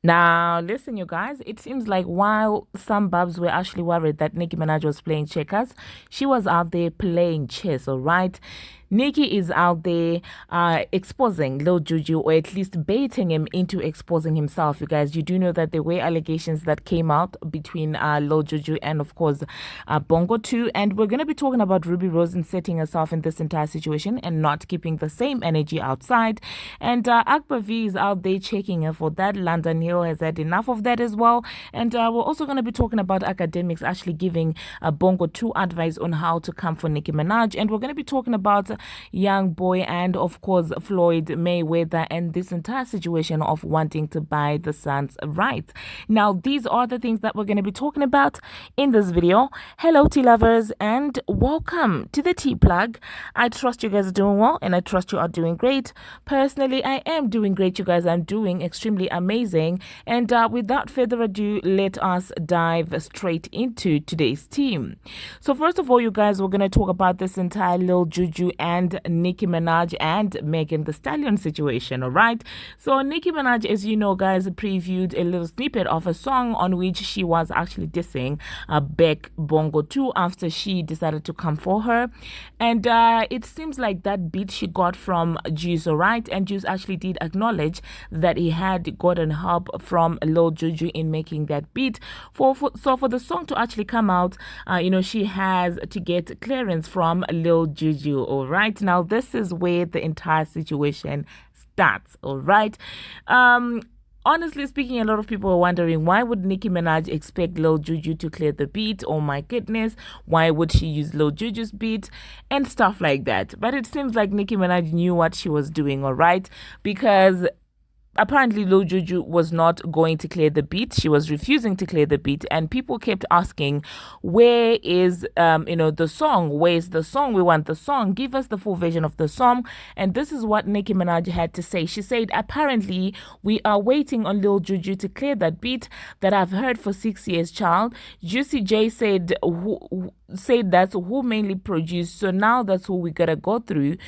Now, listen, you guys, it seems like while some babs were actually worried that Nicki Minaj was playing checkers, she was out there playing chess, all right? Nicki is out there exposing Lil Juju, or at least baiting him into exposing himself. You guys, you do know that there were allegations that came out between Lil Juju and, of course, Bongo too. And we're going to be talking about Rubi Rose inserting herself in this entire situation and not keeping the same energy outside. And Akbar V is out there checking her for that. London Hill has had enough of that as well. And we're also going to be talking about Akademiks actually giving Bongo 2 advice on how to come for Nicki Minaj. And we're going to be talking about Youngboy and, of course, Floyd Mayweather and this entire situation of wanting to buy the Suns' rights. Now, these are the things that we're going to be talking about in this video. Hello, tea lovers, and welcome to the Tea Plug. I trust you guys are doing well, and I trust you are doing great. Personally, I am doing great, you guys. I'm doing extremely amazing. And without further ado, let us dive straight into today's team. So first of all, you guys, we're going to talk about this entire Lil Juju and Nicki Minaj and Megan Thee Stallion situation, all right? So Nicki Minaj, as you know, guys, previewed a little snippet of a song on which she was actually dissing Beck Bongo 2 after she decided to come for her. And it seems like that beat she got from Juice, all right? And Juice actually did acknowledge that he had gotten help from Lil Juju in making that beat. So for the song to actually come out, she has to get clearance from Lil Juju, all right? Now, this is where the entire situation starts, all right? Honestly speaking, a lot of people are wondering, why would Nicki Minaj expect Lil Juju to clear the beat? Oh my goodness, why would she use Lil Juju's beat? And stuff like that. But it seems like Nicki Minaj knew what she was doing, all right? Because apparently Lil Juju was not going to clear the beat. She was refusing to clear the beat, and people kept asking, where is the song? Where is the song? We want the song. Give us the full version of the song. And this is what Nicki Minaj had to say. She said, apparently we are waiting on Lil Juju to clear that beat that I've heard for 6 years, child. Juicy J said that's who mainly produced, so now that's who we gotta go through.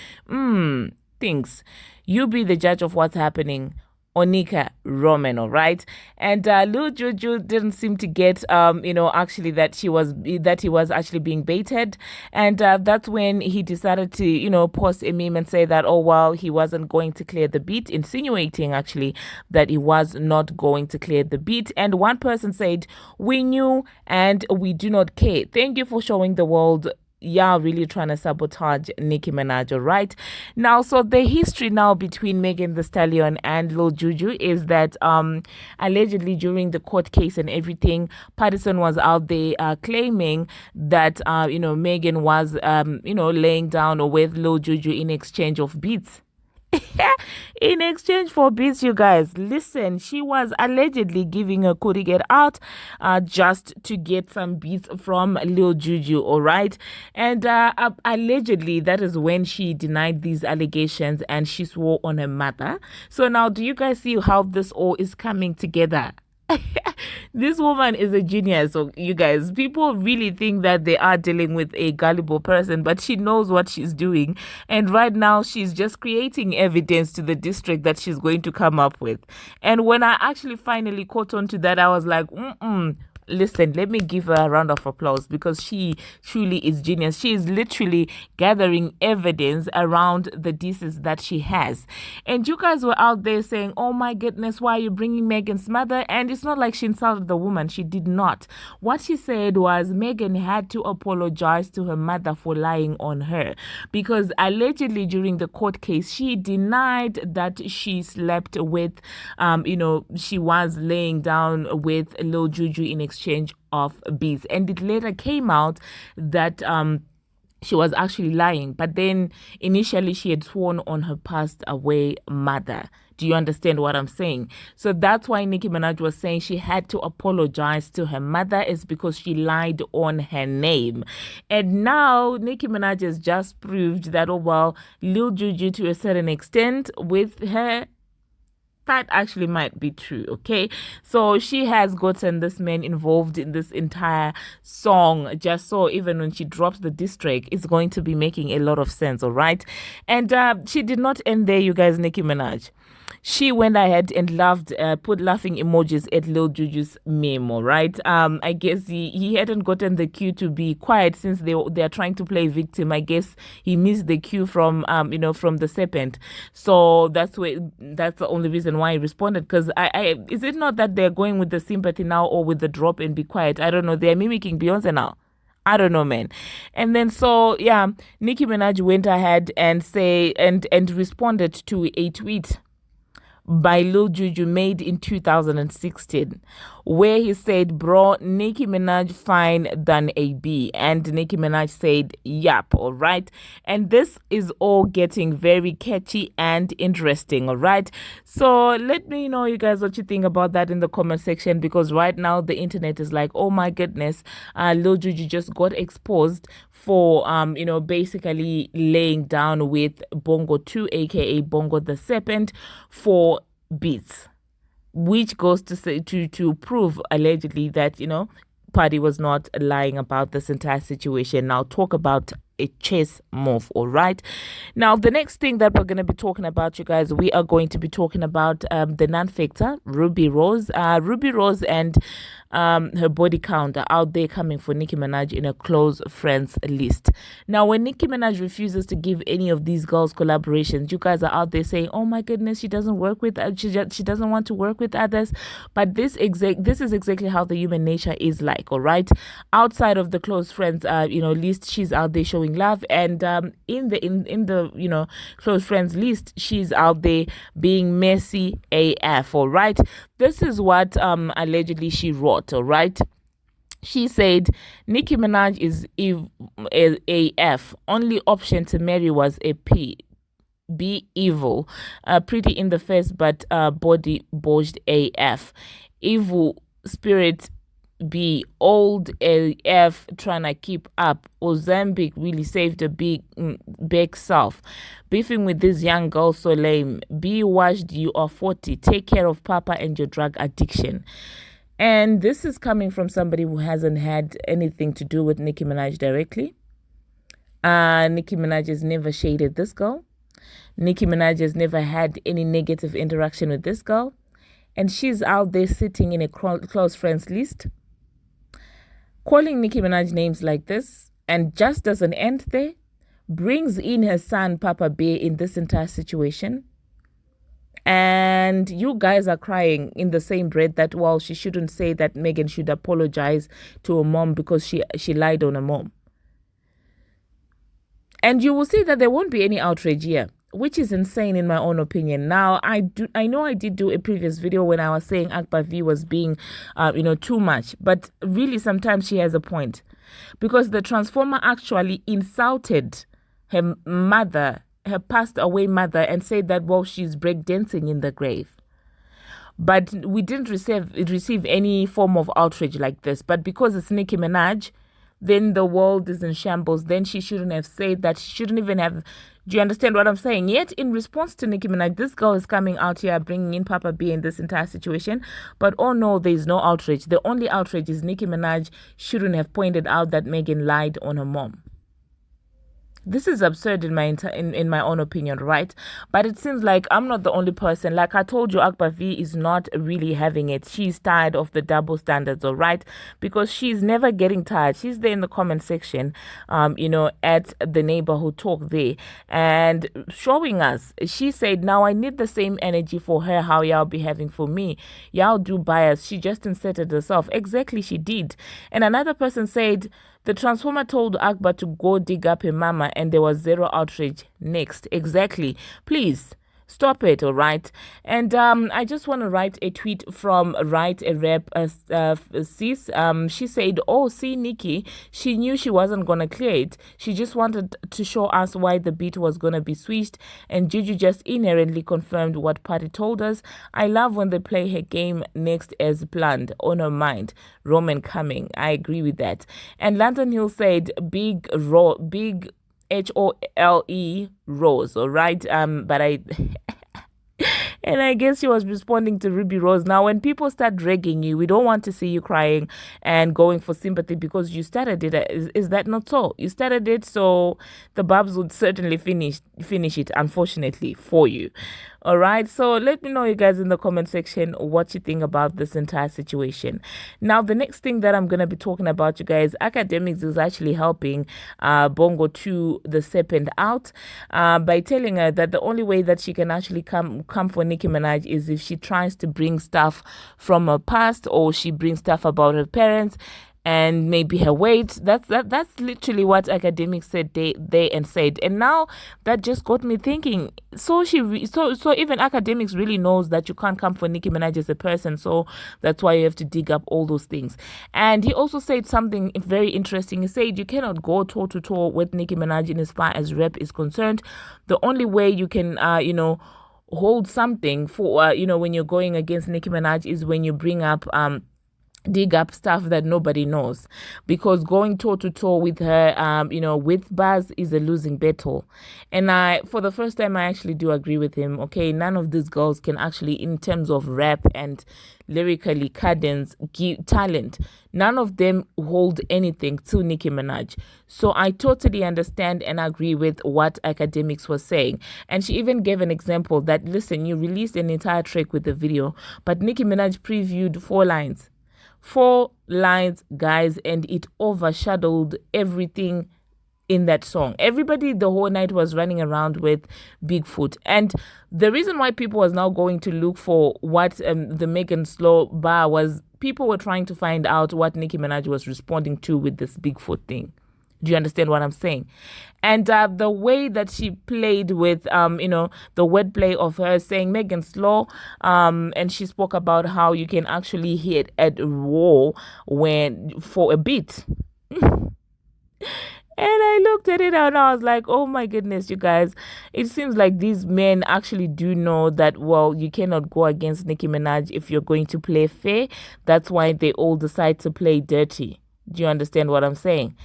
Things. You be the judge of what's happening. Onika Roman, all right? And Lil Juju didn't seem to get, actually that he was actually being baited. And that's when he decided to, post a meme and say that, oh, well, he wasn't going to clear the beat, insinuating actually that he was not going to clear the beat. And one person said, we knew and we do not care. Thank you for showing the world. Yeah, really trying to sabotage Nicki Minaj, all right? Now, so the history now between Megan Thee Stallion and Lil Juju is that allegedly during the court case and everything, Patterson was out there claiming that, Megan was, laying down with Lil Juju in exchange of beats. In exchange for beats, you guys, listen, she was allegedly giving her Kudi Get Out just to get some beats from Lil Juju, all right? And allegedly, that is when she denied these allegations and she swore on her mother. So now, do you guys see how this all is coming together? This woman is a genius. So you guys, people really think that they are dealing with a gullible person, but she knows what she's doing. And right now she's just creating evidence to the district that she's going to come up with. And when I actually finally caught on to that, I was like, listen, let me give her a round of applause because she truly is genius. She is literally gathering evidence around the disses that she has. And you guys were out there saying, oh my goodness, why are you bringing Megan's mother? And it's not like she insulted the woman. She did not. What she said was Megan had to apologize to her mother for lying on her because allegedly during the court case, she denied that she slept with, she was laying down with Lil Juju in exchange of beats, and it later came out that she was actually lying, but then initially she had sworn on her passed away mother. Do you understand what I'm saying? So that's why Nicki Minaj was saying she had to apologize to her mother, is because she lied on her name. And now Nicki Minaj has just proved that, oh well, Lil Juju to a certain extent with her, that actually might be true, okay? So she has gotten this man involved in this entire song, just so even when she drops the diss track, it's going to be making a lot of sense, all right? And she did not end there, you guys, Nicki Minaj. she went ahead and put laughing emojis at Lil Juju's meme, all right? I guess he hadn't gotten the cue to be quiet since they're trying to play victim. I guess he missed the cue from from the serpent. So that's the only reason why he responded. Because is it not that they're going with the sympathy now or with the drop and be quiet? I don't know. They're mimicking Beyonce now. I don't know, man. And then so yeah, Nicki Minaj went ahead and responded to a tweet by Lil Juju made in 2016, where he said, "Bro, Nicki Minaj fine than a B," and Nicki Minaj said, "Yep, all right." And this is all getting very catchy and interesting, all right? So let me know, you guys, what you think about that in the comment section, because right now the internet is like, oh my goodness, Lil Juju just got exposed for basically laying down with Bongo 2, aka Bongo the Serpent, for beats, which goes to say to prove allegedly that Party was not lying about this entire situation. Now talk about a chess move, all right? Now the next thing that we're going to be talking about, you guys, we are going to be talking about the non-factor Rubi Rose. Rubi Rose and her body count are out there coming for Nicki Minaj in a close friends list. Now when Nicki Minaj refuses to give any of these girls collaborations, you guys are out there saying, oh my goodness, she doesn't work with she doesn't want to work with others. But this is exactly how the human nature is like, all right? Outside of the close friends list, she's out there showing love, and in the close friends list, she's out there being messy AF, all right? This is what allegedly she wrote, all right? She said Nicki Minaj is AF. Only option to marry was a P. Be evil. Pretty in the face, but body bodged AF. Evil spirit be old AF, trying to keep up. Ozempic really saved a big self. Beefing with this young girl so lame. Be washed, you are 40. Take care of Papa and your drug addiction. And this is coming from somebody who hasn't had anything to do with Nicki Minaj directly. Nicki Minaj has never shaded this girl. Nicki Minaj has never had any negative interaction with this girl. And she's out there sitting in a close friends list, calling Nicki Minaj names like this, and just doesn't end there. Brings in her son, Papa Bear, in this entire situation. And you guys are crying in the same breath that, well, she shouldn't say that Megan should apologize to her mom because she lied on her mom. And you will see that there won't be any outrage here, which is insane in my own opinion. Now, I know I did do a previous video when I was saying Akbar V was being, too much. But really, sometimes she has a point. Because the Transformer actually insulted her mother, her passed away mother, and said that, well, she's breakdancing in the grave. But we didn't receive any form of outrage like this. But because it's Nicki Minaj, then the world is in shambles. Then she shouldn't have said that. She shouldn't even have. Do you understand what I'm saying? Yet, in response to Nicki Minaj, this girl is coming out here bringing in Papa B in this entire situation. But oh no, there is no outrage. The only outrage is Nicki Minaj shouldn't have pointed out that Megan lied on her mom. This is absurd in my own opinion, right? But it seems like I'm not the only person. Like I told you, Akbar V is not really having it. She's tired of the double standards, all right? Because she's never getting tired. She's there in the comment section, at the neighborhood talk there, and showing us. She said, now I need the same energy for her how y'all be having for me. Y'all do bias. She just inserted herself. Exactly, she did. And another person said, the Transformer told Akbar to go dig up her mama and there was zero outrage. Next. Exactly. Please stop it, all right? And I just want to write a tweet from Write a Rap Sis. She said, oh, see, Nicki, she knew she wasn't going to clear it. She just wanted to show us why the beat was going to be switched. And Juju just inherently confirmed what Party told us. I love when they play her game next as planned. On her mind. Roman coming. I agree with that. And London Hill said, big HOLE Rose, all right? But I and I guess she was responding to Rubi Rose. Now, when people start dragging you, we don't want to see you crying and going for sympathy because you started it. Is that not so? You started it, so the Babs would certainly finish it, unfortunately, for you. All right, so let me know, you guys, in the comment section what you think about this entire situation. Now, the next thing that I'm going to be talking about, you guys, Akademiks is actually helping Bongo to the serpent out by telling her that the only way that she can actually come for Nicki Minaj is if she tries to bring stuff from her past, or she brings stuff about her parents and maybe her weight. That's literally what Akademiks said they and said. And now that just got me thinking. So so even Akademiks really knows that you can't come for Nicki Minaj as a person. So that's why you have to dig up all those things. And he also said something very interesting. He said you cannot go toe to toe with Nicki Minaj in as far as rap is concerned. The only way you can hold something for when you're going against Nicki Minaj is when you bring up dig up stuff that nobody knows, because going toe to toe with her with Buzz is a losing battle. And for the first time, I actually do agree with him. Okay, none of these girls can actually, in terms of rap and lyrically cadence, talent, none of them hold anything to Nicki Minaj. So I totally understand and agree with what Akademiks was saying. And she even gave an example that, listen, you released an entire track with the video, but Nicki Minaj previewed 4 lines, guys, and it overshadowed everything in that song. Everybody the whole night was running around with Bigfoot. And the reason why people was now going to look for what the Megan Slow bar was, people were trying to find out what Nicki Minaj was responding to with this Bigfoot thing. Do you understand what I'm saying? And the way that she played with, the wordplay of her saying Megan Slow, and she spoke about how you can actually hit at war for a beat. And I looked at it and I was like, oh my goodness, you guys. It seems like these men actually do know that, well, you cannot go against Nicki Minaj if you're going to play fair. That's why they all decide to play dirty. Do you understand what I'm saying?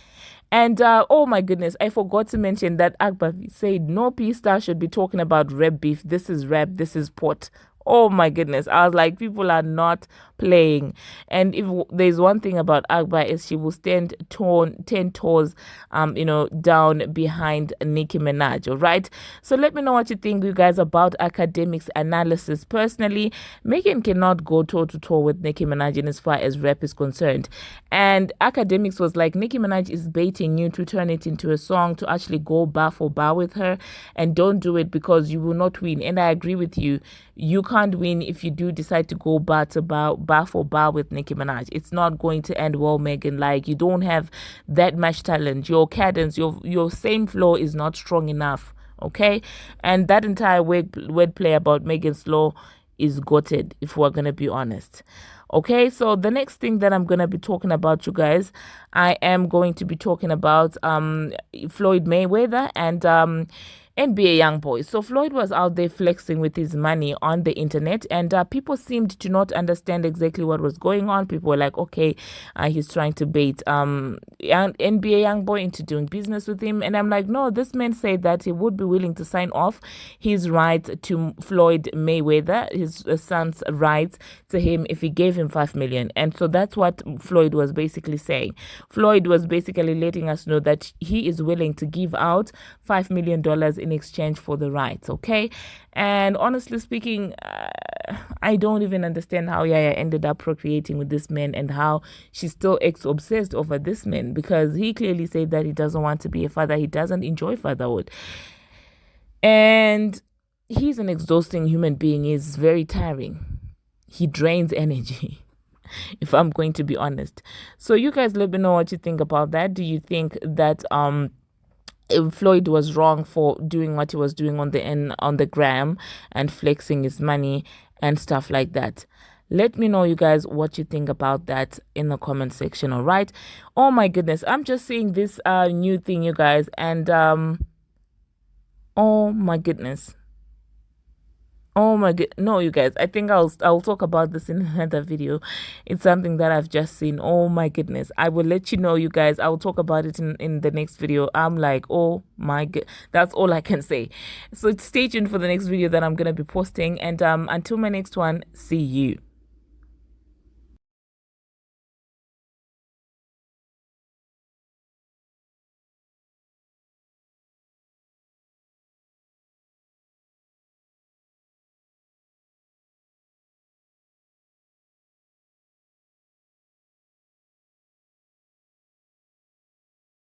And oh my goodness, I forgot to mention that Akbar V said no P-Star should be talking about rap beef. This is rap, this is pot. Oh my goodness. I was like, people are not playing. And if there's one thing about Akbar, is she will stand 10 toes down behind Nicki Minaj. All right, so let me know what you think, you guys, about Akademiks' analysis. Personally, Megan cannot go toe to toe with Nicki Minaj in as far as rap is concerned. And Akademiks was like, Nicki Minaj is baiting you to turn it into a song, to actually go bar for bar with her, and don't do it because you will not win. And I agree with you. You can't win if you do decide to go bar for bar with Nicki Minaj. It's not going to end well, Megan. Like, you don't have that much talent. Your cadence, your same flow is not strong enough. Okay, and that entire wordplay about Megan Slow is gutted, if we're gonna be honest. Okay, so the next thing that I'm gonna be talking about, you guys, I am going to be talking about Floyd Mayweather and NBA Youngboy. So Floyd was out there flexing with his money on the internet, and people seemed to not understand exactly what was going on. People were like, okay, he's trying to bait NBA Youngboy into doing business with him. And I'm like, no, this man said that he would be willing to sign off his right to Floyd Mayweather, his son's rights to him, if he gave him $5 million. And so that's what Floyd was basically saying. Floyd was basically letting us know that he is willing to give out $5 million in exchange for the rights. Okay, and honestly speaking, I don't even understand how Yaya ended up procreating with this man, and how she's still obsessed over this man, because he clearly said that he doesn't want to be a father. He doesn't enjoy fatherhood, and he's an exhausting human being. He's very tiring. He drains energy, if I'm going to be honest. So you guys let me know what you think about that. Do you think that Floyd was wrong for doing what he was doing on the gram and flexing his money and stuff like that? Let me know, you guys, what you think about that in the comment section. All right. Oh my goodness, I'm just seeing this new thing, you guys, and oh my goodness. Oh my god, no, you guys, I think I'll talk about this in another video. It's something that I've just seen. Oh my goodness, I will let you know, you guys. I will talk about it in the next video. I'm like, oh my god, that's all I can say. So stay tuned for the next video that I'm gonna be posting, and until my next one, see you.